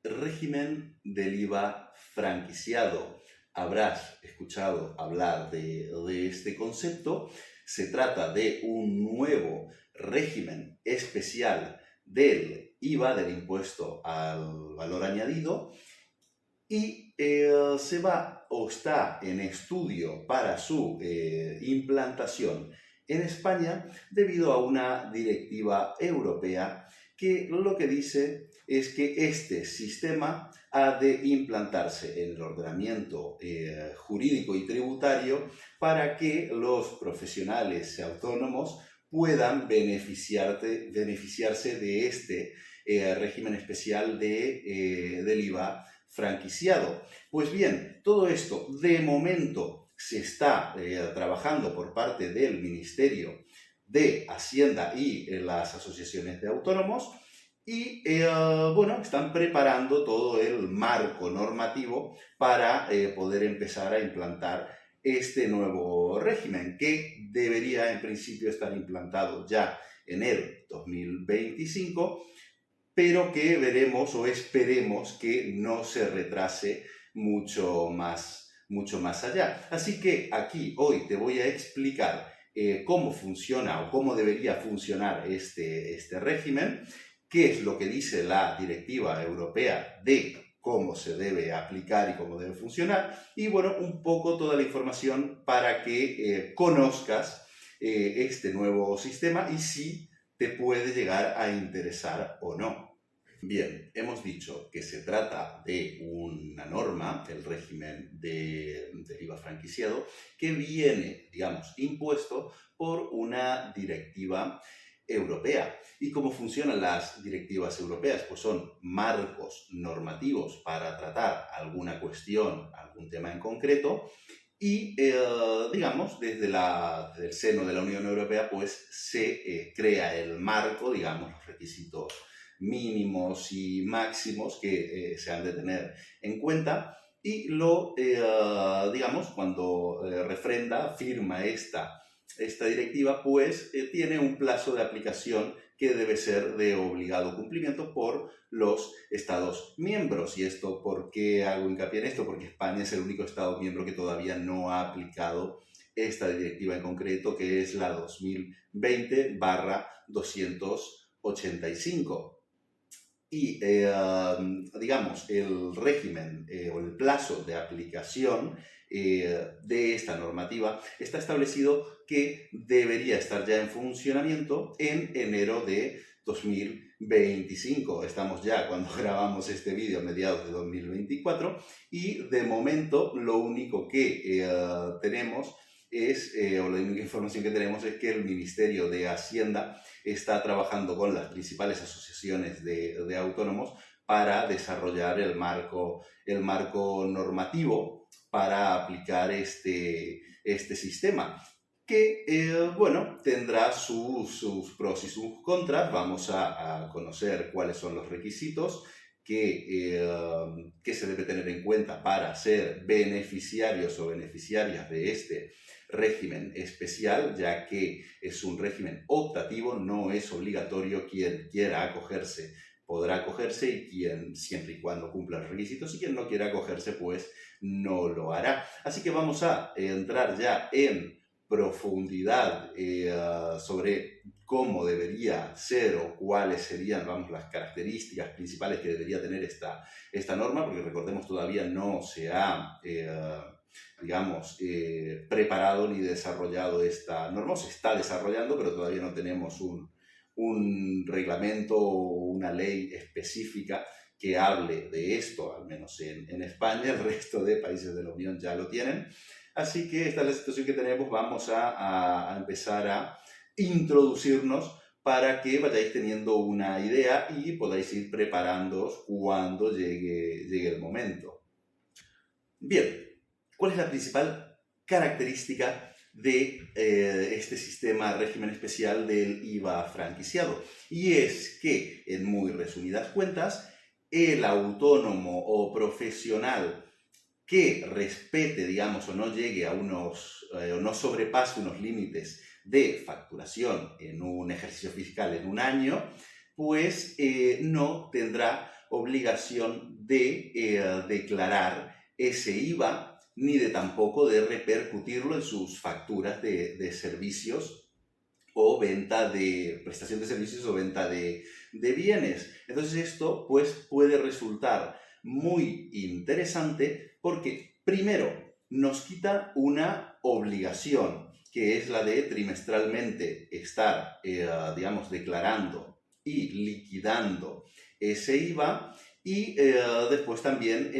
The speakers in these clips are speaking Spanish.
régimen del IVA franquiciado. Habrás escuchado hablar de este concepto. Se trata de un nuevo régimen especial del IVA, del impuesto al valor añadido, y se va o está en estudio para su implantación en España debido a una directiva europea que lo que dice es que este sistema ha de implantarse en el ordenamiento jurídico y tributario para que los profesionales autónomos puedan beneficiarse de este régimen especial del IVA franquiciado. Pues bien, todo esto de momento se está trabajando por parte del Ministerio de Hacienda y las asociaciones de autónomos y bueno, están preparando todo el marco normativo para poder empezar a implantar este nuevo régimen que debería en principio estar implantado ya en el 2025, pero que veremos o esperemos que no se retrase mucho más allá. Así que aquí hoy te voy a explicar cómo funciona o cómo debería funcionar este régimen, qué es lo que dice la directiva europea de cómo se debe aplicar y cómo debe funcionar, y bueno, un poco toda la información para que conozcas este nuevo sistema y si te puede llegar a interesar o no. Bien, hemos dicho que se trata de una norma, el régimen del IVA franquiciado, que viene, digamos, impuesto por una directiva europea. ¿Y cómo funcionan las directivas europeas? Pues son marcos normativos para tratar alguna cuestión, algún tema en concreto, y, digamos, desde el seno de la Unión Europea, pues se crea el marco, digamos, los requisitos mínimos y máximos que se han de tener en cuenta, y digamos, cuando firma esta directiva, pues tiene un plazo de aplicación que debe ser de obligado cumplimiento por los Estados miembros. ¿Y esto por qué hago hincapié en esto? Porque España es el único Estado miembro que todavía no ha aplicado esta directiva en concreto, que es la 2020/285. Y, digamos, el régimen o el plazo de aplicación de esta normativa está establecido que debería estar ya en funcionamiento en enero de 2025. Estamos ya cuando grabamos este vídeo a mediados de 2024 y de momento lo único que tenemos o la única información que tenemos es que el Ministerio de Hacienda está trabajando con las principales asociaciones de autónomos para desarrollar el marco normativo para aplicar este sistema, que, bueno, tendrá sus pros y sus contras. Vamos a conocer cuáles son los requisitos que se debe tener en cuenta para ser beneficiarios o beneficiarias de este régimen especial, ya que es un régimen optativo, no es obligatorio. Quien quiera acogerse podrá acogerse y quien, siempre y cuando cumpla los requisitos, y quien no quiera acogerse, pues no lo hará. Así que vamos a entrar ya en profundidad sobre cómo debería ser o cuáles serían, vamos, las características principales que debería tener esta norma, porque recordemos, todavía no se ha digamos, preparado ni desarrollado esta norma. Se está desarrollando, pero todavía no tenemos un reglamento o una ley específica que hable de esto, al menos en España. El resto de países de la Unión ya lo tienen. Así que esta es la situación que tenemos. Vamos a empezar a introducirnos para que vayáis teniendo una idea y podáis ir preparándoos cuando llegue el momento. Bien, ¿cuál es la principal característica de este sistema régimen especial del IVA franquiciado? Y es que, en muy resumidas cuentas, el autónomo o profesional que respete, digamos, o no llegue a o no sobrepase unos límites de facturación en un ejercicio fiscal en un año, pues no tendrá obligación de declarar ese IVA ni de tampoco de repercutirlo en sus facturas de servicios o venta de prestación de servicios o venta de bienes. Entonces esto pues puede resultar muy interesante porque primero nos quita una obligación que es la de trimestralmente estar, digamos, declarando y liquidando ese IVA y después también,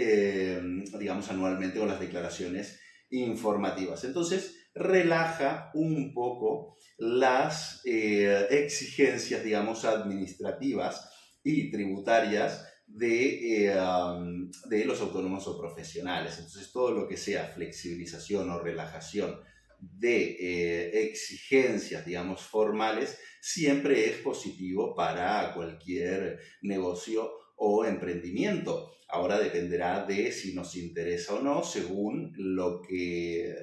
digamos, anualmente con las declaraciones informativas. Entonces, relaja un poco las exigencias, digamos, administrativas y tributarias de los autónomos o profesionales. Entonces, todo lo que sea flexibilización o relajación de exigencias, digamos, formales, siempre es positivo para cualquier negocio o emprendimiento. Ahora dependerá de si nos interesa o no, según lo que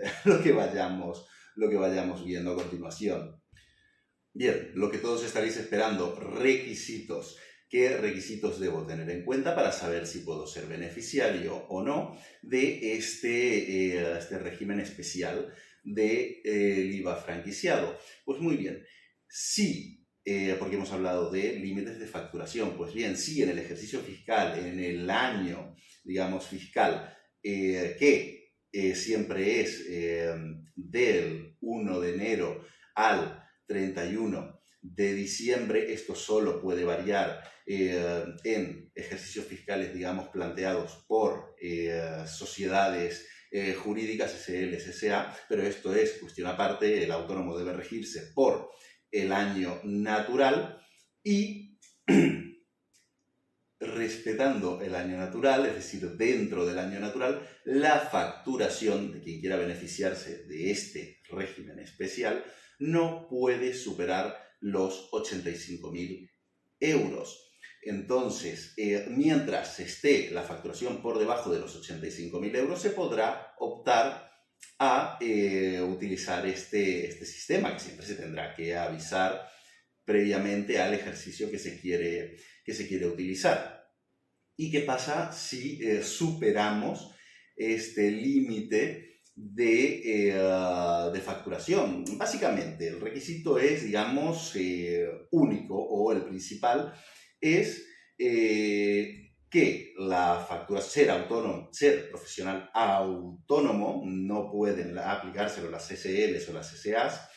vayamos viendo a continuación. Bien, lo que todos estaréis esperando, requisitos. ¿Qué requisitos debo tener en cuenta para saber si puedo ser beneficiario o no de este régimen especial del IVA franquiciado? Pues muy bien, sí, porque hemos hablado de límites de facturación. Pues bien, sí, en el ejercicio fiscal, en el año, digamos, fiscal, que siempre es del 1 de enero al 31 de diciembre, esto solo puede variar en ejercicios fiscales, digamos, planteados por sociedades jurídicas, SL, SA, pero esto es cuestión aparte. El autónomo debe regirse por el año natural y respetando el año natural, es decir, dentro del año natural, la facturación de quien quiera beneficiarse de este régimen especial no puede superar los 85.000 euros. Entonces, mientras esté la facturación por debajo de los 85.000 euros, se podrá optar a utilizar este sistema, que siempre se tendrá que avisar previamente al ejercicio que se quiere utilizar. ¿Y qué pasa si superamos este límite de facturación? Básicamente, el requisito es, digamos, único, o el principal es que la factura, ser profesional autónomo, no pueden aplicárselo las SLs o las SAs,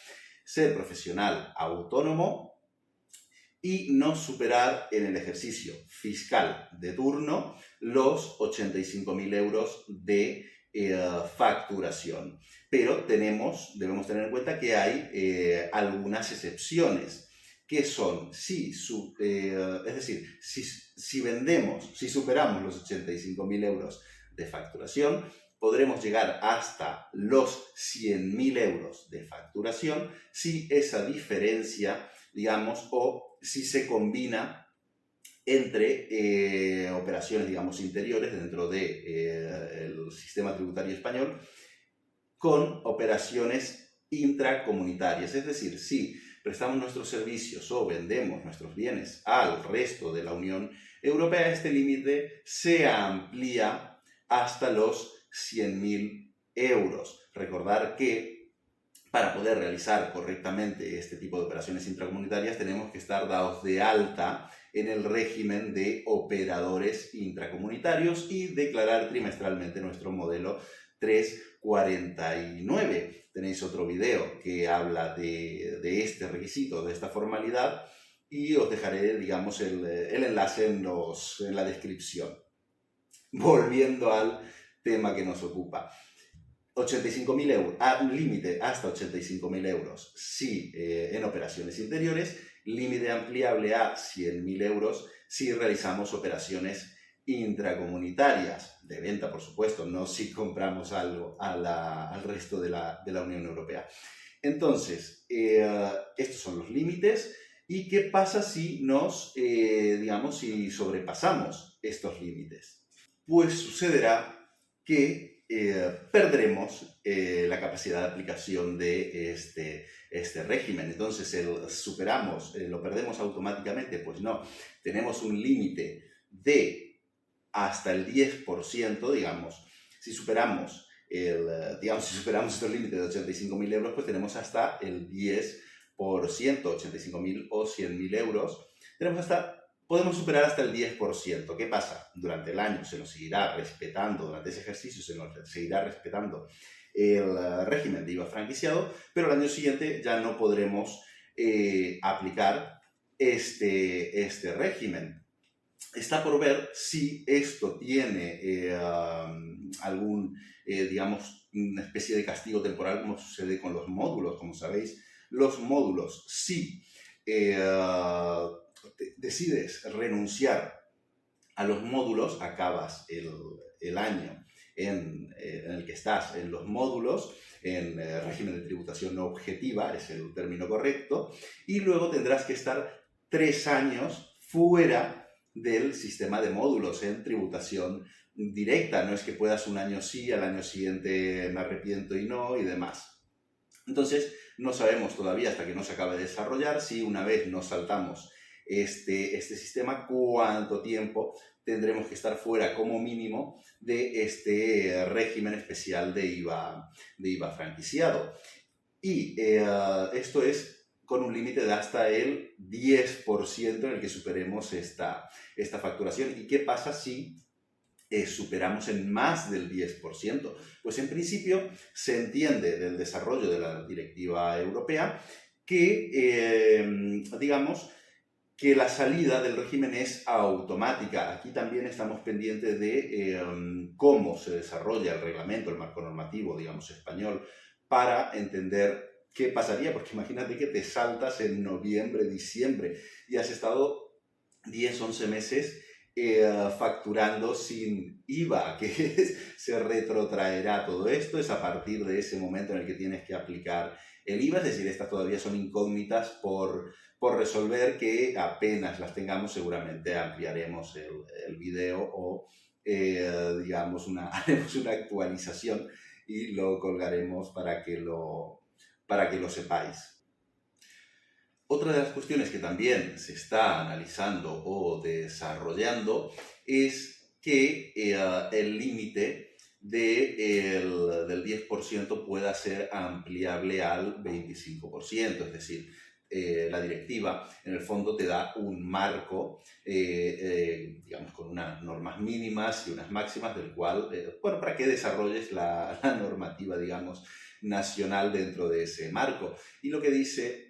ser profesional autónomo y no superar en el ejercicio fiscal de turno los 85.000 euros de facturación. Pero debemos tener en cuenta que hay algunas excepciones, que son, es decir, si superamos los 85.000 euros de facturación, podremos llegar hasta los 100.000 euros de facturación si esa diferencia, digamos, o si se combina entre operaciones, digamos, interiores dentro del sistema tributario español con operaciones intracomunitarias. Es decir, si prestamos nuestros servicios o vendemos nuestros bienes al resto de la Unión Europea, este límite se amplía hasta los 100.000 euros. Recordar que para poder realizar correctamente este tipo de operaciones intracomunitarias tenemos que estar dados de alta en el régimen de operadores intracomunitarios y declarar trimestralmente nuestro modelo 349. Tenéis otro video que habla de este requisito, de esta formalidad, y os dejaré, digamos, el enlace en la descripción. Volviendo al tema que nos ocupa. 85.000 euros, límite hasta 85.000 euros si en operaciones interiores, límite ampliable a 100.000 euros si realizamos operaciones intracomunitarias, de venta, por supuesto, no si compramos algo al resto de la Unión Europea. Entonces, estos son los límites. ¿Y qué pasa si si sobrepasamos estos límites? Pues sucederá que perderemos la capacidad de aplicación de este régimen. Entonces, lo perdemos automáticamente. Pues no, tenemos un límite de hasta el 10%, digamos, si superamos si superamos estos límites de 85.000 euros, pues tenemos hasta el 10%, 85.000 o 100.000 euros, podemos superar hasta el 10%. ¿Qué pasa? Durante el año se nos seguirá respetando, durante ese ejercicio se nos seguirá respetando el régimen de IVA franquiciado, pero el año siguiente ya no podremos aplicar este régimen. Está por ver si esto tiene digamos, una especie de castigo temporal, como sucede con los módulos. Como sabéis, los módulos, si decides renunciar a los módulos, acabas el año en el que estás en los módulos, en régimen de tributación no objetiva, es el término correcto, y luego tendrás que estar 3 años fuera del sistema de módulos en tributación directa. No es que puedas un año sí, al año siguiente me arrepiento y no, y demás. Entonces, no sabemos todavía, hasta que no se acabe de desarrollar, si una vez nos saltamos este sistema, cuánto tiempo tendremos que estar fuera como mínimo de este régimen especial de IVA franquiciado. Y esto es con un límite de hasta el 10% en el que superemos esta facturación. ¿Y qué pasa si superamos en más del 10%? Pues en principio se entiende del desarrollo de la directiva europea que, digamos, que la salida del régimen es automática. Aquí también estamos pendientes de cómo se desarrolla el reglamento, el marco normativo, digamos, español, para entender qué pasaría, porque imagínate que te saltas en noviembre, diciembre y has estado 10, 11 meses facturando sin IVA, que se retrotraerá todo esto. Es a partir de ese momento en el que tienes que aplicar el IVA, es decir, estas todavía son incógnitas por resolver, que apenas las tengamos seguramente ampliaremos el video o digamos haremos una actualización y lo colgaremos para que lo sepáis. Otra de las cuestiones que también se está analizando o desarrollando es que el límite del 10% pueda ser ampliable al 25%, es decir, la directiva en el fondo te da un marco, digamos, con unas normas mínimas y unas máximas, del cual, para que desarrolles la normativa, digamos, nacional dentro de ese marco. Y lo que dice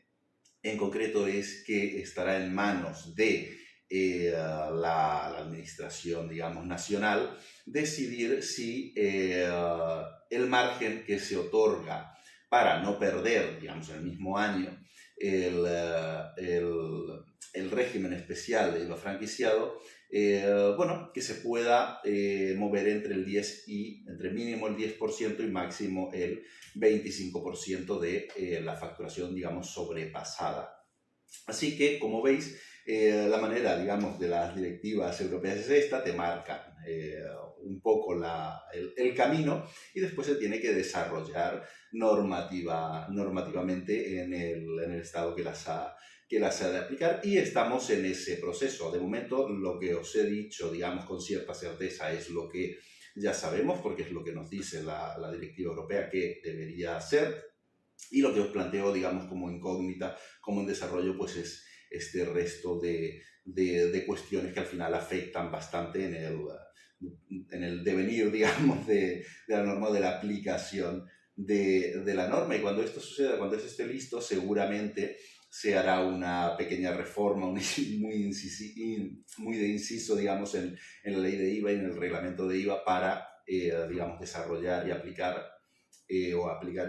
en concreto es que estará en manos de la administración, digamos, nacional, decidir si el margen que se otorga para no perder, digamos, en el mismo año el régimen especial de IVA franquiciado, que se pueda mover entre entre mínimo el 10% y máximo el 25% de la facturación, digamos, sobrepasada. Así que, como veis, la manera, digamos, de las directivas europeas es esta: te marcan un poco el camino, y después se tiene que desarrollar normativamente en el Estado que las ha de aplicar, y estamos en ese proceso. De momento, lo que os he dicho, digamos, con cierta certeza, es lo que ya sabemos, porque es lo que nos dice la directiva europea que debería ser, y lo que os planteo, digamos, como incógnita, como en desarrollo, pues es este resto de cuestiones que al final afectan bastante en el devenir, digamos, de la norma, de la aplicación de la norma. Y cuando esto suceda, cuando esto esté listo, seguramente se hará una pequeña reforma muy de inciso, digamos, en la ley de IVA y en el reglamento de IVA para, digamos, desarrollar y aplicar y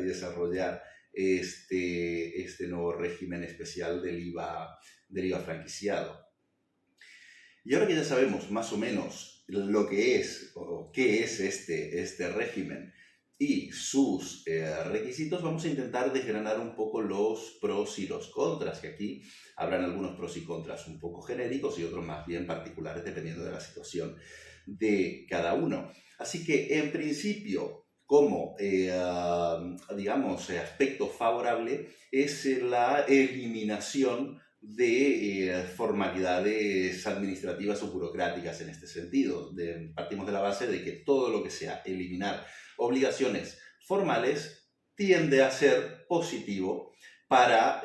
desarrollar este nuevo régimen especial del IVA franquiciado. Y ahora que ya sabemos más o menos lo que es o qué es este régimen y sus requisitos, vamos a intentar desgranar un poco los pros y los contras, que aquí habrán algunos pros y contras un poco genéricos y otros más bien particulares, dependiendo de la situación de cada uno. Así que, en principio, como, digamos, aspecto favorable, es la eliminación de formalidades administrativas o burocráticas en este sentido. Partimos de la base de que todo lo que sea eliminar obligaciones formales tiende a ser positivo para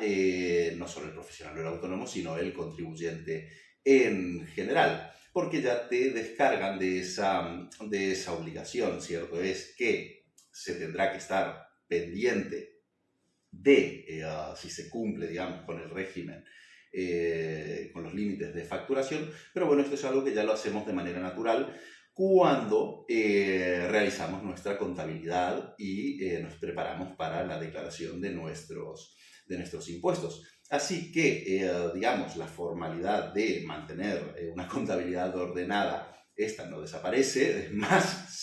no solo el profesional o el autónomo, sino el contribuyente en general, porque ya te descargan de esa obligación. Cierto es que se tendrá que estar pendiente de si se cumple, digamos, con el régimen, con los límites de facturación, pero bueno, esto es algo que ya lo hacemos de manera natural cuando realizamos nuestra contabilidad y nos preparamos para la declaración de nuestros impuestos. Así que, digamos, la formalidad de mantener una contabilidad ordenada, esta no desaparece, es más,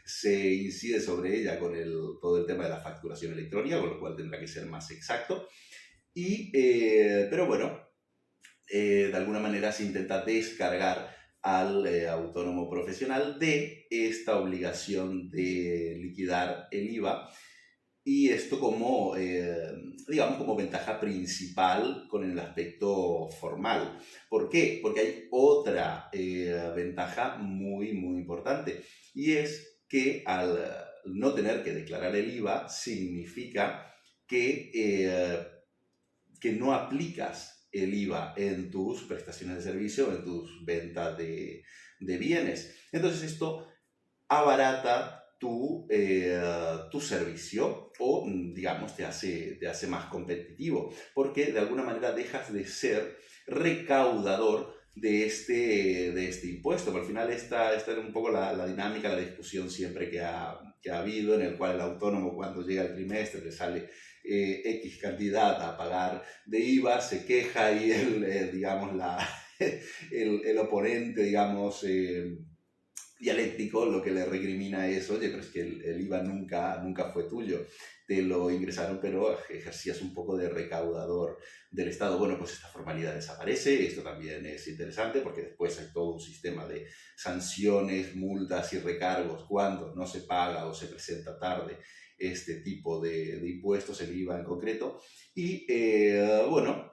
se incide sobre ella con todo el tema de la facturación electrónica, con lo cual tendrá que ser más exacto. Pero bueno, de alguna manera se intenta descargar al autónomo profesional de esta obligación de liquidar el IVA, y esto como, digamos, como ventaja principal con el aspecto formal. ¿Por qué? Porque hay otra ventaja muy, muy importante, y es que al no tener que declarar el IVA significa que no aplicas el IVA en tus prestaciones de servicio, en tus ventas de bienes. Entonces esto abarata tu servicio o, digamos, te hace más competitivo, porque de alguna manera dejas de ser recaudador de este impuesto. Pero al final esta es un poco la dinámica, la discusión siempre que ha habido, en el cual el autónomo, cuando llega el trimestre, le sale X cantidad a pagar de IVA, se queja, y digamos, el oponente, digamos, dialéctico, lo que le recrimina es: oye, pero es que el IVA nunca fue tuyo, te lo ingresaron, pero ejercías un poco de recaudador del Estado. Bueno, pues esta formalidad desaparece. Esto también es interesante, porque después hay todo un sistema de sanciones, multas y recargos cuando no se paga o se presenta tarde este tipo de impuestos, el IVA en concreto. Y bueno,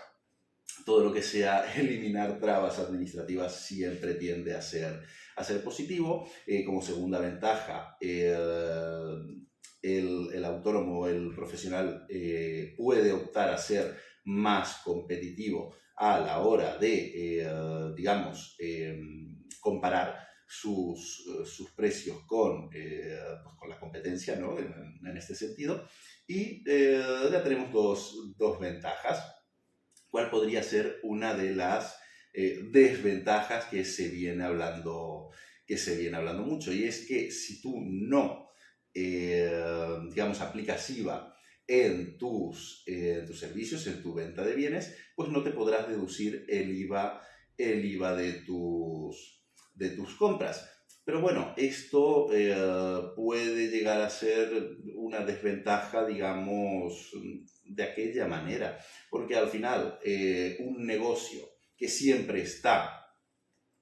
todo lo que sea eliminar trabas administrativas siempre tiende a ser positivo. Como segunda ventaja, el autónomo, el profesional, puede optar a ser más competitivo a la hora de, digamos, comparar sus precios pues con la competencia, ¿no? en este sentido. Y ya tenemos dos ventajas. ¿Cuál podría ser una de las desventajas que se viene hablando mucho? Y es que si tú no, digamos, aplicas IVA en tus servicios, en tu venta de bienes, pues no te podrás deducir el IVA de tus compras. Pero bueno, esto puede llegar a ser una desventaja, digamos, de aquella manera, porque al final un negocio que siempre está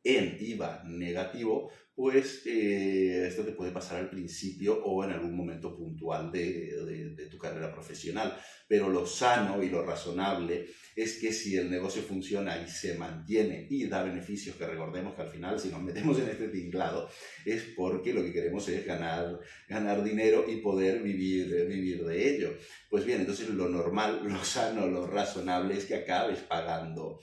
en IVA negativo, pues esto te puede pasar al principio o en algún momento puntual de tu carrera profesional. Pero lo sano y lo razonable es que si el negocio funciona y se mantiene y da beneficios, que recordemos que al final, si nos metemos en este tinglado, es porque lo que queremos es ganar dinero y poder vivir de ello. Pues bien, entonces lo normal, lo sano, lo razonable es que acabes pagando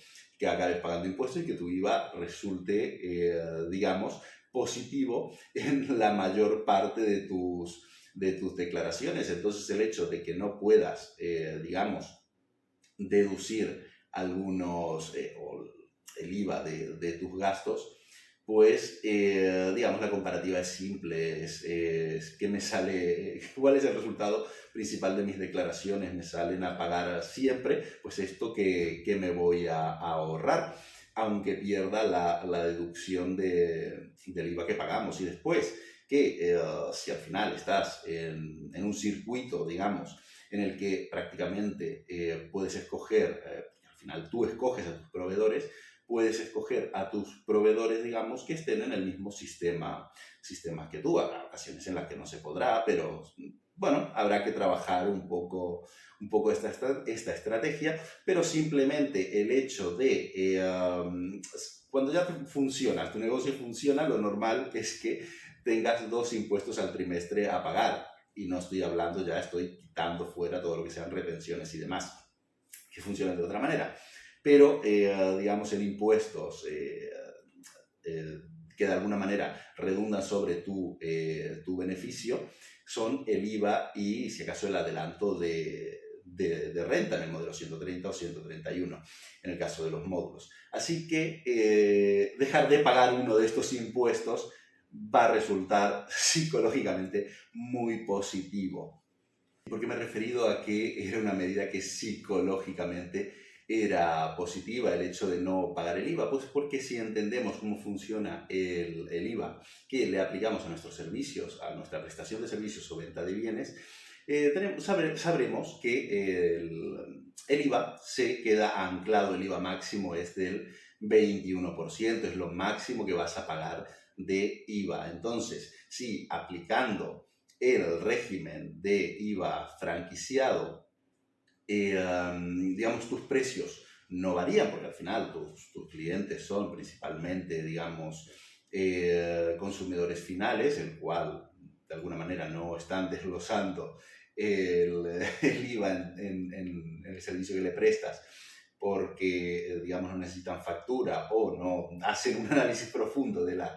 impuestos y que tu IVA resulte, digamos, positivo en la mayor parte de tus declaraciones. Entonces el hecho de que no puedas, digamos, deducir algunos, o el IVA de tus gastos, pues, digamos, la comparativa es simple, es que me sale, ¿cuál es el resultado principal de mis declaraciones? Me salen a pagar siempre, pues esto que me voy a ahorrar, aunque pierda la deducción del IVA que pagamos. Y después, que si al final estás en un circuito, digamos, en el que prácticamente puedes escoger, al final tú escoges a tus proveedores, puedes escoger a tus proveedores, digamos, que estén en el mismo sistema que tú. Habrá ocasiones en las que no se podrá, pero bueno, habrá que trabajar un poco esta estrategia, pero simplemente el hecho de, cuando ya funciona, tu negocio funciona, lo normal es que tengas 2 impuestos al trimestre a pagar. Y no estoy hablando, ya estoy quitando fuera todo lo que sean retenciones y demás, que funcionan de otra manera. Pero, digamos, en impuestos que de alguna manera redundan sobre tu beneficio, son el IVA y, si acaso, el adelanto de renta en el modelo 130 o 131, en el caso de los módulos. Así que dejar de pagar uno de estos impuestos va a resultar psicológicamente muy positivo. ¿Por qué me he referido a que era una medida que psicológicamente era positiva, el hecho de no pagar el IVA? Pues porque si entendemos cómo funciona el IVA que le aplicamos a nuestros servicios, a nuestra prestación de servicios o venta de bienes, sabremos que el IVA se queda anclado, el IVA máximo es del 21%, es lo máximo que vas a pagar de IVA. Entonces, si aplicando el régimen de IVA franquiciado, digamos, tus precios no varían, porque al final tus clientes son principalmente, digamos, consumidores finales, el cual de alguna manera no están desglosando el IVA en el servicio que le prestas, porque, digamos, no necesitan factura o no hacen un análisis profundo de la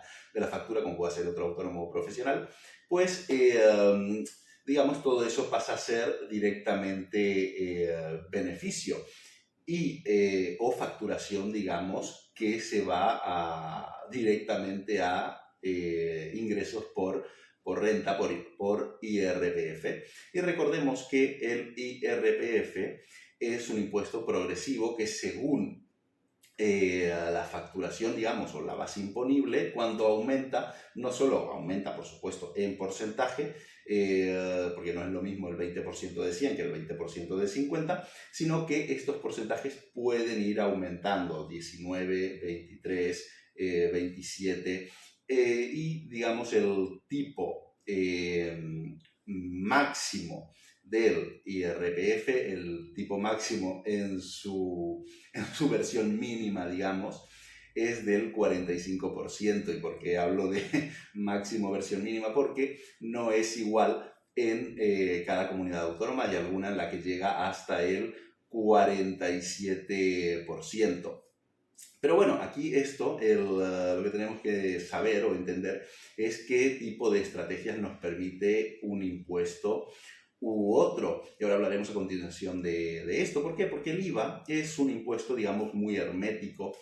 factura como puede hacer otro autónomo profesional, pues, digamos, todo eso pasa a ser directamente beneficio y, o facturación, digamos, que se va directamente a ingresos por renta, por IRPF. Y recordemos que el IRPF es un impuesto progresivo que, según la facturación, digamos, o la base imponible, cuando aumenta, no solo aumenta, por supuesto, en porcentaje, porque no es lo mismo el 20% de 100 que el 20% de 50, sino que estos porcentajes pueden ir aumentando, 19, 23, 27, y, digamos, el tipo máximo del IRPF, el tipo máximo en su versión mínima, digamos, es del 45%. ¿Y por qué hablo de máximo versión mínima? Porque no es igual en cada comunidad autónoma. Hay alguna en la que llega hasta el 47%. Pero bueno, aquí esto, lo que tenemos que saber o entender es qué tipo de estrategias nos permite un impuesto u otro. Y ahora hablaremos a continuación de esto. ¿Por qué? Porque el IVA es un impuesto, digamos, muy hermético,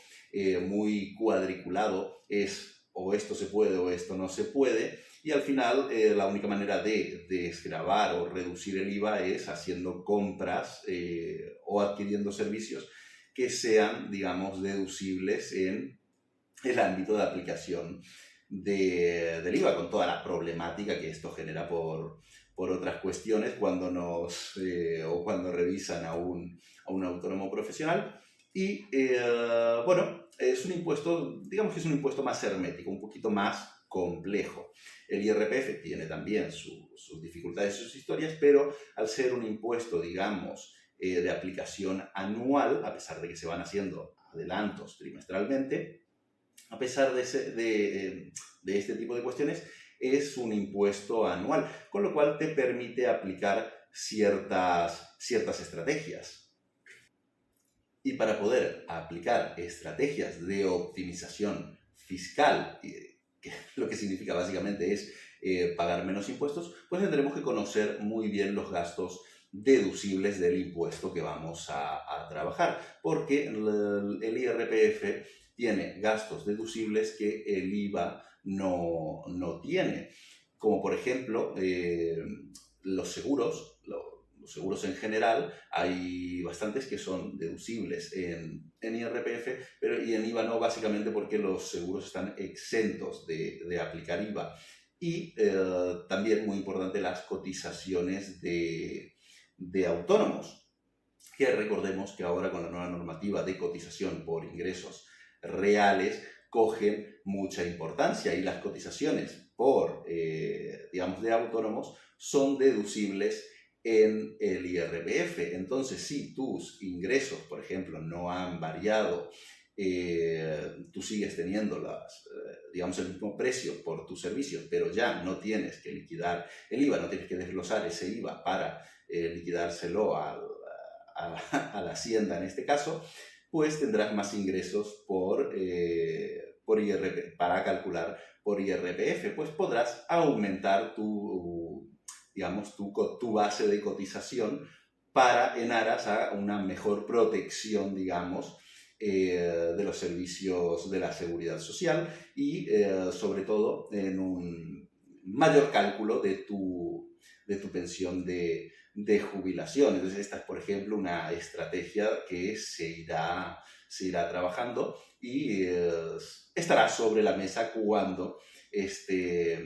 muy cuadriculado. Es o esto se puede o esto no se puede. Y al final la única manera de desgravar o reducir el IVA es haciendo compras o adquiriendo servicios que sean, digamos, deducibles en el ámbito de aplicación del IVA, con toda la problemática que esto genera por otras cuestiones cuando o cuando revisan a un autónomo profesional. Y bueno, es un impuesto, digamos que es un impuesto más hermético, un poquito más complejo. El IRPF tiene también sus dificultades, sus historias, pero al ser un impuesto, digamos, de aplicación anual, a pesar de que se van haciendo adelantos trimestralmente, a pesar de este tipo de cuestiones, es un impuesto anual, con lo cual te permite aplicar ciertas estrategias. Y para poder aplicar estrategias de optimización fiscal, que lo que significa básicamente es pagar menos impuestos, pues tendremos que conocer muy bien los gastos deducibles del impuesto que vamos a trabajar, porque el IRPF tiene gastos deducibles que el IVA no tiene, como por ejemplo los seguros. Los seguros en general, hay bastantes que son deducibles en IRPF, y en IVA no, básicamente porque los seguros están exentos de aplicar IVA. Y también, muy importante, las cotizaciones de autónomos, que recordemos que ahora, con la nueva normativa de cotización por ingresos reales cogen mucha importancia y las cotizaciones por, digamos, de autónomos son deducibles en el IRPF. Entonces, si tus ingresos, por ejemplo, no han variado, tú sigues teniendo digamos, el mismo precio por tus servicios, pero ya no tienes que liquidar el IVA, no tienes que desglosar ese IVA para liquidárselo a la hacienda en este caso, pues tendrás más ingresos por IRPF, para calcular por IRPF, pues podrás aumentar digamos, tu base de cotización en aras a una mejor protección, digamos, de los servicios de la seguridad social y, sobre todo, en un mayor cálculo de tu pensión de jubilación. Entonces, esta es, por ejemplo, una estrategia que se irá trabajando y estará sobre la mesa cuando este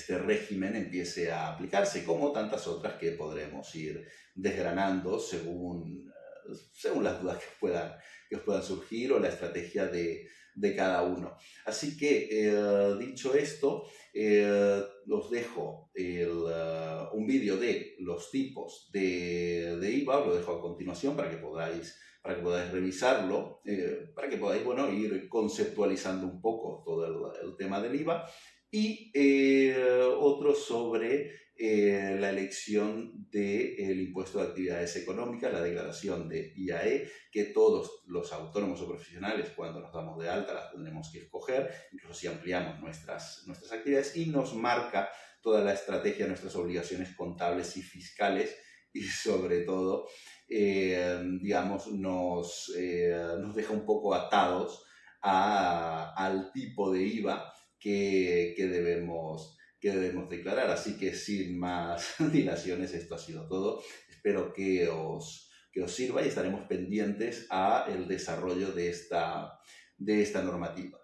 régimen empiece a aplicarse, como tantas otras que podremos ir desgranando según las dudas que os puedan surgir o la estrategia de cada uno. Así que, dicho esto, os dejo un vídeo de los tipos de IVA, os lo dejo a continuación para que podáis revisarlo, para que podáis, bueno, ir conceptualizando un poco todo el tema del IVA, y otro sobre la elección del impuesto de actividades económicas, la declaración de IAE, que todos los autónomos o profesionales, cuando nos damos de alta, las tendremos que escoger, incluso si ampliamos nuestras actividades, y nos marca toda la estrategia, nuestras obligaciones contables y fiscales, y sobre todo, digamos, nos deja un poco atados al tipo de IVA que debemos declarar. Así que, sin más dilaciones, esto ha sido todo. Espero que os sirva y estaremos pendientes a el desarrollo de esta normativa.